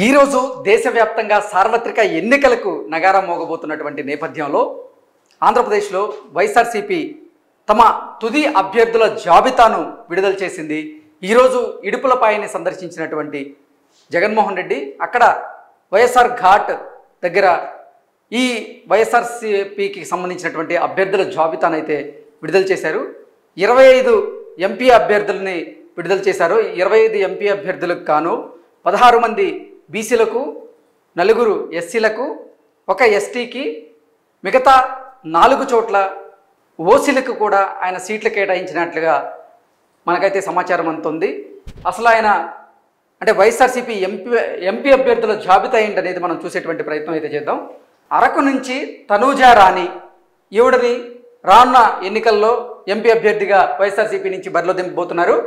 ఈరోజు దేశవ్యాప్తంగా సార్వత్రిక ఎన్నికలకు నగారం మోగబోతున్నటువంటి నేపథ్యంలో ఆంధ్రప్రదేశ్లో వైఎస్ఆర్సీపీ తమ తుది అభ్యర్థుల జాబితాను విడుదల చేసింది. ఈరోజు ఇడుపులపాయని సందర్శించినటువంటి జగన్మోహన్ రెడ్డి అక్కడ వైఎస్ఆర్ ఘాట్ దగ్గర ఈ వైఎస్ఆర్సీపీకి సంబంధించినటువంటి అభ్యర్థుల జాబితాను అయితే విడుదల చేశారు. 25 ఎంపీ అభ్యర్థుల్ని విడుదల చేశారు. 25 ఎంపీ అభ్యర్థులకు గాను 16 మంది బీసీలకు, 4 ఎస్సీలకు, 1 ఎస్టీకి, మిగతా 4 చోట్ల ఓసీలకు కూడా ఆయన సీట్లు కేటాయించినట్లుగా మనకైతే సమాచారం అందుతుంది. అసలు ఆయన అంటే వైఎస్ఆర్సీపీ ఎంపీ అభ్యర్థుల జాబితా ఏంటనేది మనం చూసేటువంటి ప్రయత్నం అయితే చేద్దాం. అరకు నుంచి తనూజా రాణి ఈవిడని రానున్న ఎన్నికల్లో ఎంపీ అభ్యర్థిగా వైఎస్ఆర్సీపీ నుంచి బరిలో దింపబోతున్నారు.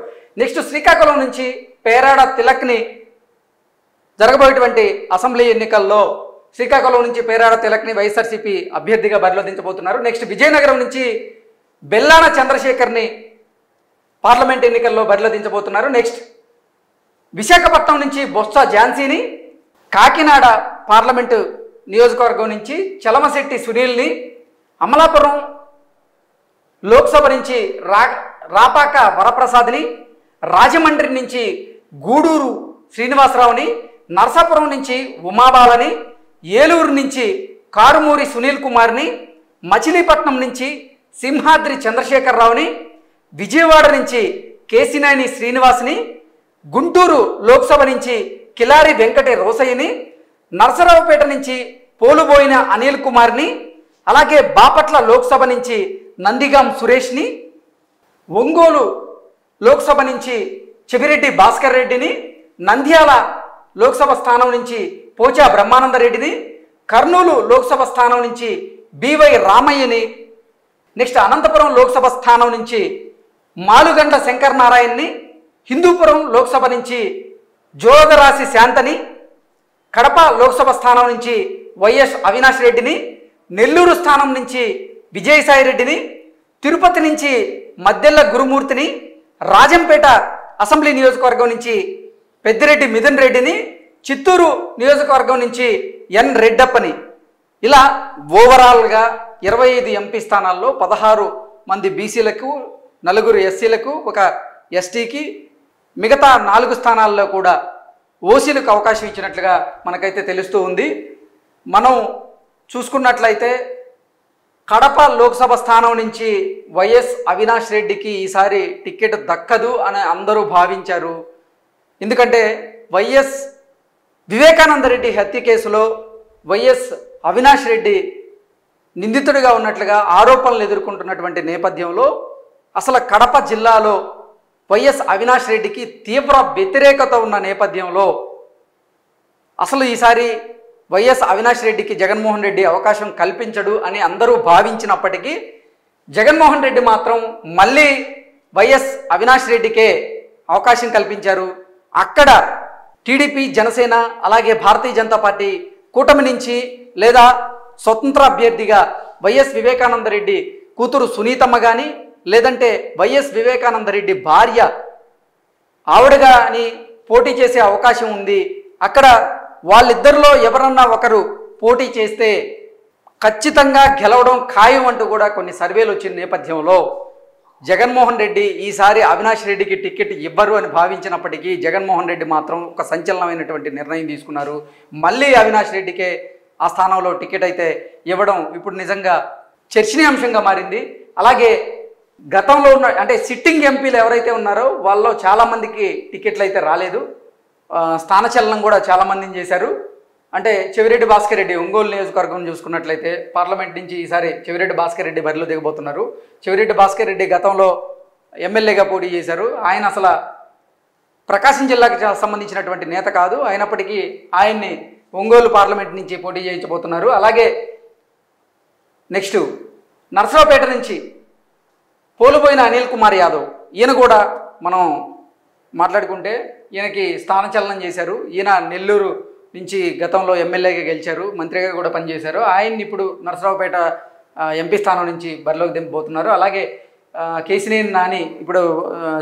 నెక్స్ట్ శ్రీకాకుళం నుంచి పేరాడ తిలక్ని జరగబోయేటువంటి అసెంబ్లీ ఎన్నికల్లో శ్రీకాకుళం నుంచి పేరాడ తిలక్ని వైఎస్ఆర్సీపీ అభ్యర్థిగా బరిలో దించబోతున్నారు. నెక్స్ట్ విజయనగరం నుంచి బెల్లాన చంద్రశేఖర్ని పార్లమెంట్ ఎన్నికల్లో బరిలో దించబోతున్నారు. నెక్స్ట్ విశాఖపట్నం నుంచి బొత్స ఝాన్సీని, కాకినాడ పార్లమెంటు నియోజకవర్గం నుంచి చలమశెట్టి సునీల్ని, అమలాపురం లోక్సభ నుంచి రాపాక వరప్రసాద్ని, రాజమండ్రి నుంచి గూడూరు శ్రీనివాసరావుని, నరసాపురం నుంచి ఉమాబాలని, ఏలూరు నుంచి కారుమూరి సునీల్ కుమార్ని, మచిలీపట్నం నుంచి సింహాద్రి చంద్రశేఖరరావుని, విజయవాడ నుంచి కేసినేని శ్రీనివాస్ని, గుంటూరు లోక్సభ నుంచి కిలారి వెంకటే రోసయ్యని, నరసరావుపేట నుంచి పోలుబోయిన అనిల్ కుమార్ని, అలాగే బాపట్ల లోక్సభ నుంచి నందిగాం సురేష్ని, ఒంగోలు లోక్సభ నుంచి చెవిరెడ్డి భాస్కర్ రెడ్డిని, నంద్యాల లోక్సభ స్థానం నుంచి పోచా బ్రహ్మానందరెడ్డిని, కర్నూలు లోక్సభ స్థానం నుంచి బివై రామయ్యని, నెక్స్ట్ అనంతపురం లోక్సభ స్థానం నుంచి మాలుగండ్ల శంకర్ నారాయణని, హిందూపురం లోక్సభ నుంచి జోగరాశి శాంతని, కడప లోక్సభ స్థానం నుంచి వైఎస్ అవినాష్ రెడ్డిని, నెల్లూరు స్థానం నుంచి విజయసాయి రెడ్డిని, తిరుపతి నుంచి మద్దెల్ల గురుమూర్తిని, రాజంపేట అసెంబ్లీ నియోజకవర్గం నుంచి పెద్దిరెడ్డి మిథున్ రెడ్డిని, చిత్తూరు నియోజకవర్గం నుంచి ఎన్ రెడ్డప్పని, ఇలా ఓవరాల్గా 25 ఎంపీ స్థానాల్లో 16 మంది బీసీలకు, 4 ఎస్సీలకు, 1 ఎస్టీకి, మిగతా 4 స్థానాల్లో కూడా ఓసీలకు అవకాశం ఇచ్చినట్లుగా మనకైతే తెలుస్తూ ఉంది. మనం చూసుకున్నట్లయితే కడప లోక్సభ స్థానం నుంచి వైఎస్ అవినాష్ రెడ్డికి ఈసారి టికెట్ దక్కదు అని అందరూ భావించారు. ఎందుకంటే వైఎస్ వివేకానంద రెడ్డి హత్య కేసులో వైఎస్ అవినాష్ రెడ్డి నిందితుడిగా ఉన్నట్లుగా ఆరోపణలు ఎదుర్కొంటున్నటువంటి నేపథ్యంలో అసలు కడప జిల్లాలో వైఎస్ అవినాష్ రెడ్డికి తీవ్ర వ్యతిరేకత ఉన్న నేపథ్యంలో అసలు ఈసారి వైఎస్ అవినాష్ రెడ్డికి జగన్మోహన్ రెడ్డి అవకాశం కల్పించడు అని అందరూ భావించినప్పటికీ జగన్మోహన్ రెడ్డి మాత్రం మళ్ళీ వైఎస్ అవినాష్ రెడ్డికే అవకాశం కల్పించారు. అక్కడ టీడీపీ, జనసేన, అలాగే భారతీయ జనతా పార్టీ కూటమి నుంచి లేదా స్వతంత్ర అభ్యర్థిగా వైఎస్ వివేకానంద రెడ్డి కూతురు సునీతమ్మ కానీ, లేదంటే వైఎస్ వివేకానంద రెడ్డి భార్య ఆవిడ కానీ పోటీ చేసే అవకాశం ఉంది. అక్కడ వాళ్ళిద్దరిలో ఎవరన్నా ఒకరు పోటీ చేస్తే ఖచ్చితంగా గెలవడం ఖాయం అంటూ కూడా కొన్ని సర్వేలు వచ్చిన నేపథ్యంలో జగన్మోహన్ రెడ్డి ఈసారి అవినాష్ రెడ్డికి టికెట్ ఇవ్వరు అని భావించినప్పటికీ జగన్మోహన్ రెడ్డి మాత్రం ఒక సంచలనమైనటువంటి నిర్ణయం తీసుకున్నారు. మళ్ళీ అవినాష్ రెడ్డికే ఆ స్థానంలో టికెట్ అయితే ఇవ్వడం ఇప్పుడు నిజంగా చర్చనీయాంశంగా మారింది. అలాగే గతంలో ఉన్న అంటే సిట్టింగ్ ఎంపీలు ఎవరైతే ఉన్నారో వాళ్ళలో చాలామందికి టికెట్లు అయితే రాలేదు. స్థానచలనం కూడా చాలామందిని చేశారు. అంటే చెవిరెడ్డి భాస్కర్ రెడ్డి ఒంగోలు నియోజకవర్గం చూసుకున్నట్లయితే పార్లమెంట్ నుంచి ఈసారి చెవిరెడ్డి భాస్కర్ రెడ్డి బరిలో దిగబోతున్నారు. చెవిరెడ్డి భాస్కర్ రెడ్డి గతంలో ఎమ్మెల్యేగా పోటీ చేశారు. ఆయన అసలు ప్రకాశం జిల్లాకి సంబంధించినటువంటి నేత కాదు. అయినప్పటికీ ఆయన్ని ఒంగోలు పార్లమెంట్ నుంచి పోటీ చేయించబోతున్నారు. అలాగే నెక్స్ట్ నరసరావుపేట నుంచి పోలుబోయిన అనిల్ కుమార్ యాదవ్, ఈయన కూడా మనం మాట్లాడుకుంటే ఈయనకి స్థానచలనం చేశారు. ఈయన నెల్లూరు నుంచి గతంలో ఎమ్మెల్యేగా గెలిచారు, మంత్రిగా కూడా పనిచేశారు. ఆయన్ని ఇప్పుడు నరసరావుపేట ఎంపీ స్థానం నుంచి బరిలోకి దింపబోతున్నారు. అలాగే కేసినేని నాని ఇప్పుడు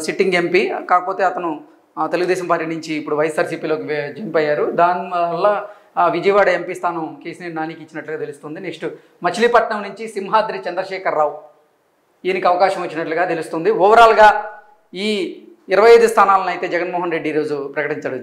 సిట్టింగ్ ఎంపీ, కాకపోతే అతను తెలుగుదేశం పార్టీ నుంచి ఇప్పుడు వైఎస్ఆర్సీపీలోకి జంప్ అయ్యారు. దానివల్ల విజయవాడ ఎంపీ స్థానం కేసినేని నానికి ఇచ్చినట్లుగా తెలుస్తుంది. నెక్స్ట్ మచిలీపట్నం నుంచి సింహాద్రి చంద్రశేఖరరావు ఈయనకి అవకాశం వచ్చినట్లుగా తెలుస్తుంది. ఓవరాల్గా ఈ 25 స్థానాలను అయితే జగన్మోహన్ రెడ్డి ఈరోజు ప్రకటించాడు.